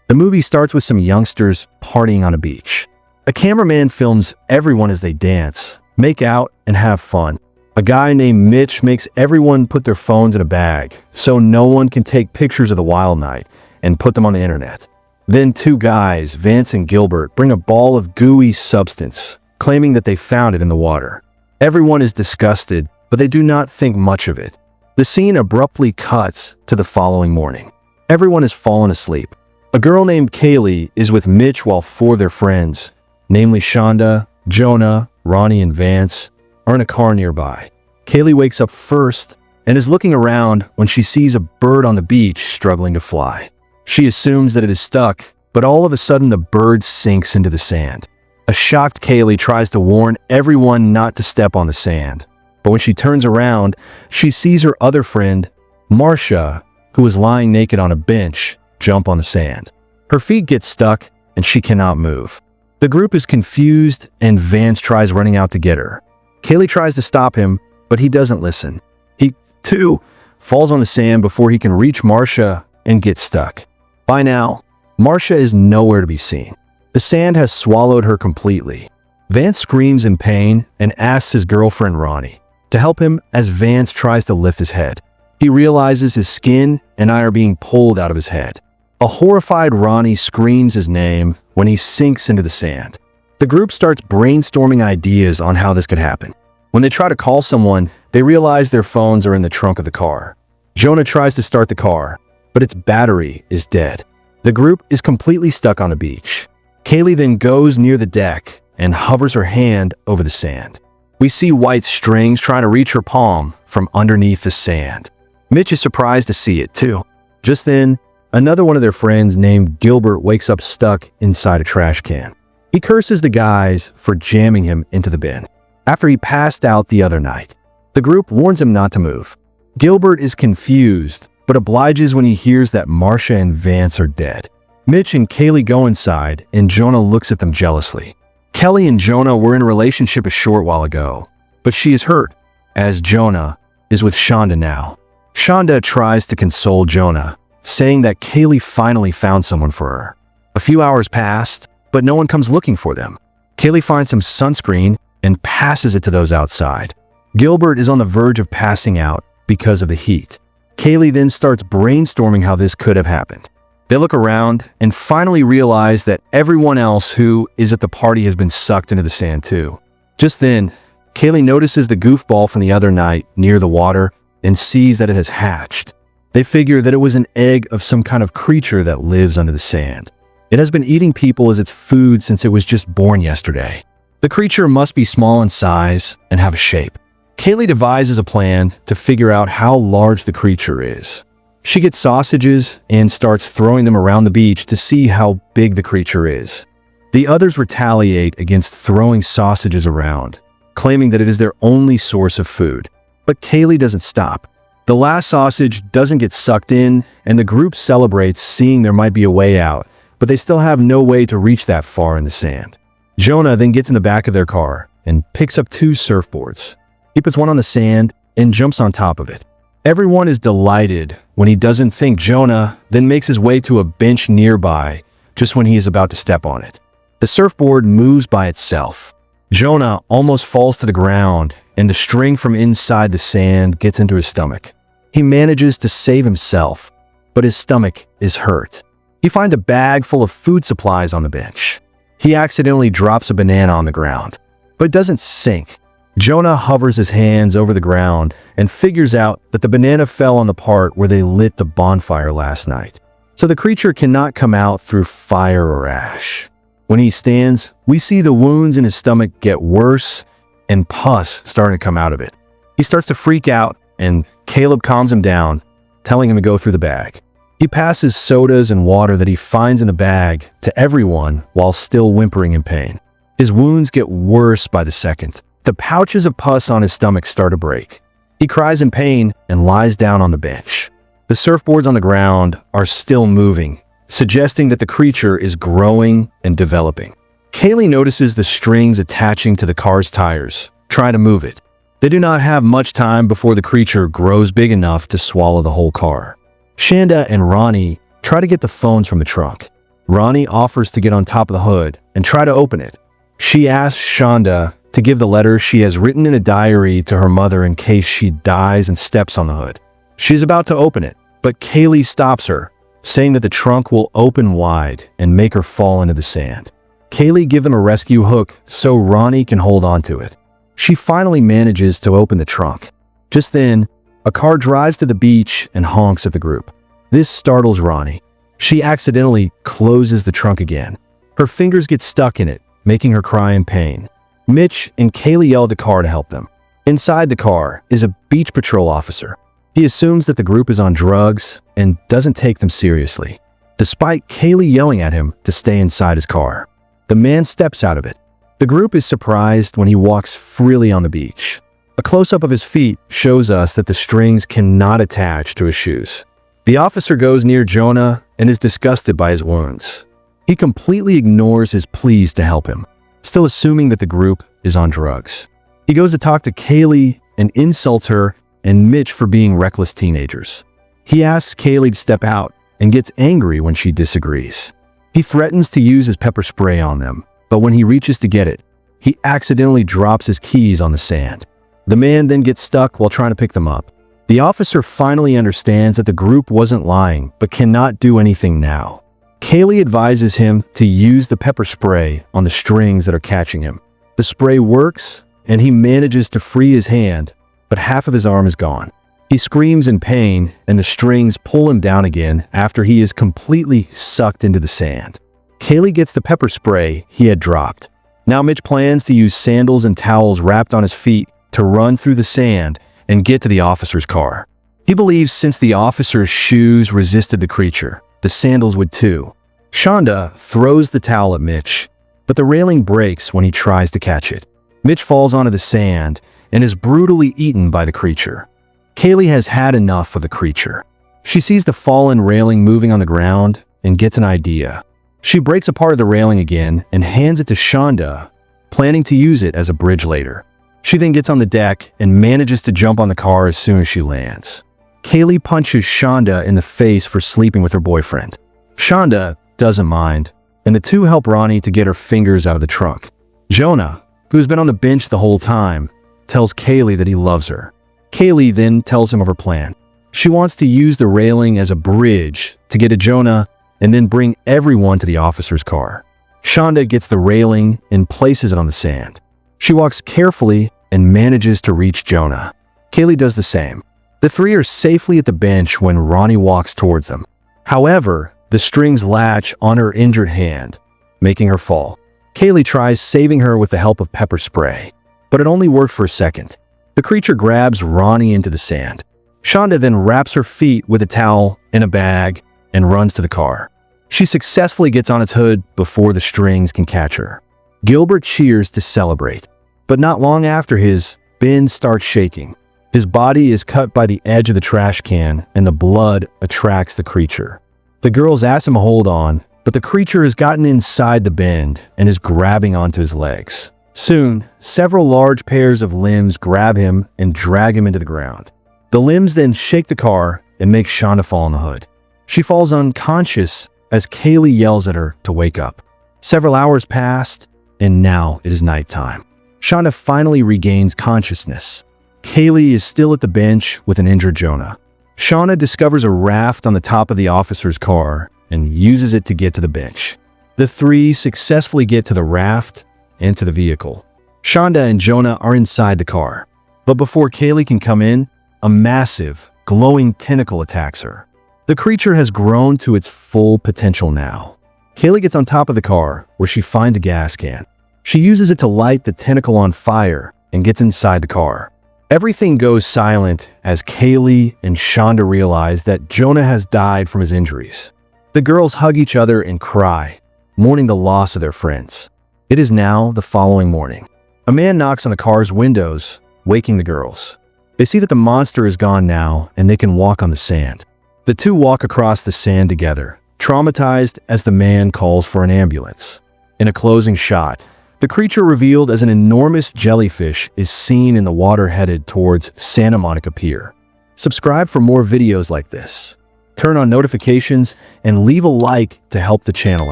The movie starts with some youngsters partying on a beach. A cameraman films everyone as they dance, make out, and have fun. A guy named Mitch makes everyone put their phones in a bag so no one can take pictures of the wild night and put them on the internet. Then two guys, Vance and Gilbert, bring a ball of gooey substance, claiming that they found it in the water. Everyone is disgusted, but they do not think much of it. The scene abruptly cuts to the following morning. Everyone has fallen asleep. A girl named Kaylee is with Mitch while four of their friends, namely Shonda, Jonah, Ronnie, and Vance, are in a car nearby. Kaylee wakes up first and is looking around when she sees a bird on the beach struggling to fly. She assumes that it is stuck, but all of a sudden the bird sinks into the sand. A shocked Kaylee tries to warn everyone not to step on the sand, but when she turns around, she sees her other friend, Marcia, who is lying naked on a bench, jump on the sand. Her feet get stuck and she cannot move. The group is confused and Vance tries running out to get her. Kaylee tries to stop him, but he doesn't listen. He, too, falls on the sand before he can reach Marcia and get stuck. By now, Marcia is nowhere to be seen. The sand has swallowed her completely. Vance screams in pain and asks his girlfriend Ronnie to help him as Vance tries to lift his head. He realizes his skin and eye are being pulled out of his head. A horrified Ronnie screams his name when he sinks into the sand. The group starts brainstorming ideas on how this could happen. When they try to call someone, they realize their phones are in the trunk of the car. Jonah tries to start the car, but its battery is dead. The group is completely stuck on a beach. Kaylee then goes near the deck and hovers her hand over the sand. We see white strings trying to reach her palm from underneath the sand. Mitch is surprised to see it too. Just then, another one of their friends named Gilbert wakes up stuck inside a trash can. He curses the guys for jamming him into the bin after he passed out the other night. The group warns him not to move. Gilbert is confused, but obliges when he hears that Marcia and Vance are dead. Mitch and Kaylee go inside, and Jonah looks at them jealously. Kelly and Jonah were in a relationship a short while ago, but she is hurt, as Jonah is with Shonda now. Shonda tries to console Jonah, saying that Kaylee finally found someone for her. A few hours passed, but no one comes looking for them. Kaylee finds some sunscreen and passes it to those outside. Gilbert is on the verge of passing out because of the heat. Kaylee then starts brainstorming how this could have happened. They look around and finally realize that everyone else who is at the party has been sucked into the sand too. Just then, Kaylee notices the goofball from the other night near the water and sees that it has hatched. They figure that it was an egg of some kind of creature that lives under the sand. It has been eating people as its food since it was just born yesterday. The creature must be small in size and have a shape. Kaylee devises a plan to figure out how large the creature is. She gets sausages and starts throwing them around the beach to see how big the creature is. The others retaliate against throwing sausages around, claiming that it is their only source of food. But Kaylee doesn't stop. The last sausage doesn't get sucked in, and the group celebrates seeing there might be a way out, but they still have no way to reach that far in the sand. Jonah then gets in the back of their car and picks up two surfboards. He puts one on the sand and jumps on top of it. Everyone is delighted when he doesn't think Jonah, then makes his way to a bench nearby just when he is about to step on it. The surfboard moves by itself. Jonah almost falls to the ground, and the string from inside the sand gets into his stomach. He manages to save himself, but his stomach is hurt. He finds a bag full of food supplies on the bench. He accidentally drops a banana on the ground, but it doesn't sink. Jonah hovers his hands over the ground and figures out that the banana fell on the part where they lit the bonfire last night. So the creature cannot come out through fire or ash. When he stands, we see the wounds in his stomach get worse and pus starting to come out of it. He starts to freak out, and Caleb calms him down, telling him to go through the bag. He passes sodas and water that he finds in the bag to everyone while still whimpering in pain. His wounds get worse by the second. The pouches of pus on his stomach start to break. He cries in pain and lies down on the bench. The surfboards on the ground are still moving, suggesting that the creature is growing and developing. Kaylee notices the strings attaching to the car's tires, trying to move it. They do not have much time before the creature grows big enough to swallow the whole car. Shanda and Ronnie try to get the phones from the trunk. Ronnie offers to get on top of the hood and try to open it. She asks Shonda to give the letter she has written in a diary to her mother in case she dies and steps on the hood. She's about to open it, but Kaylee stops her, saying that the trunk will open wide and make her fall into the sand. Kaylee gives them a rescue hook so Ronnie can hold on to it. She finally manages to open the trunk. Just then, a car drives to the beach and honks at the group. This startles Ronnie. She accidentally closes the trunk again. Her fingers get stuck in it, making her cry in pain. Mitch and Kaylee yell at the car to help them. Inside the car is a beach patrol officer. He assumes that the group is on drugs and doesn't take them seriously, despite Kaylee yelling at him to stay inside his car. The man steps out of it. The group is surprised when he walks freely on the beach. A close-up of his feet shows us that the strings cannot attach to his shoes. The officer goes near Jonah and is disgusted by his wounds. He completely ignores his pleas to help him, still assuming that the group is on drugs. He goes to talk to Kaylee and insults her and Mitch for being reckless teenagers. He asks Kaylee to step out and gets angry when she disagrees. He threatens to use his pepper spray on them, but when he reaches to get it, he accidentally drops his keys on the sand. The man then gets stuck while trying to pick them up. The officer finally understands that the group wasn't lying, but cannot do anything now. Kaylee advises him to use the pepper spray on the strings that are catching him. The spray works, and he manages to free his hand, but half of his arm is gone. He screams in pain, and the strings pull him down again after he is completely sucked into the sand. Kaylee gets the pepper spray he had dropped. Now Mitch plans to use sandals and towels wrapped on his feet to run through the sand and get to the officer's car. He believes since the officer's shoes resisted the creature, the sandals would too. Shonda throws the towel at Mitch, but the railing breaks when he tries to catch it. Mitch falls onto the sand and is brutally eaten by the creature. Kaylee has had enough of the creature. She sees the fallen railing moving on the ground and gets an idea. She breaks apart of the railing again and hands it to Shonda, planning to use it as a bridge later. She then gets on the deck and manages to jump on the car as soon as she lands. Kaylee punches Shonda in the face for sleeping with her boyfriend. Shonda doesn't mind, and the two help Ronnie to get her fingers out of the trunk. Jonah, who's been on the bench the whole time, tells Kaylee that he loves her. Kaylee then tells him of her plan. She wants to use the railing as a bridge to get to Jonah and then bring everyone to the officer's car. Shonda gets the railing and places it on the sand. She walks carefully and manages to reach Jonah. Kaylee does the same. The three are safely at the bench when Ronnie walks towards them. However, the strings latch on her injured hand, making her fall. Kaylee tries saving her with the help of pepper spray, but it only worked for a second. The creature grabs Ronnie into the sand. Shonda then wraps her feet with a towel in a bag and runs to the car. She successfully gets on its hood before the strings can catch her. Gilbert cheers to celebrate, but not long after his bin starts shaking. His body is cut by the edge of the trash can and the blood attracts the creature. The girls ask him to hold on, but the creature has gotten inside the bin and is grabbing onto his legs. Soon, several large pairs of limbs grab him and drag him into the ground. The limbs then shake the car and make Shonda fall on the hood. She falls unconscious as Kaylee yells at her to wake up. Several hours passed, and now it is nighttime. Shonda finally regains consciousness. Kaylee is still at the bench with an injured Jonah. Shonda discovers a raft on the top of the officer's car and uses it to get to the bench. The three successfully get to the raft and to the vehicle. Shonda and Jonah are inside the car, but before Kaylee can come in, a massive, glowing tentacle attacks her. The creature has grown to its full potential now. Kaylee gets on top of the car, where she finds a gas can. She uses it to light the tentacle on fire and gets inside the car. Everything goes silent as Kaylee and Shonda realize that Jonah has died from his injuries. The girls hug each other and cry, mourning the loss of their friends. It is now the following morning. A man knocks on the car's windows, waking the girls. They see that the monster is gone now and they can walk on the sand. The two walk across the sand together, traumatized as the man calls for an ambulance. In a closing shot, the creature revealed as an enormous jellyfish is seen in the water headed towards Santa Monica Pier. Subscribe for more videos like this. turn on notifications, and leave a like to help the channel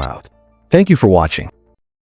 out. Thank you for watching.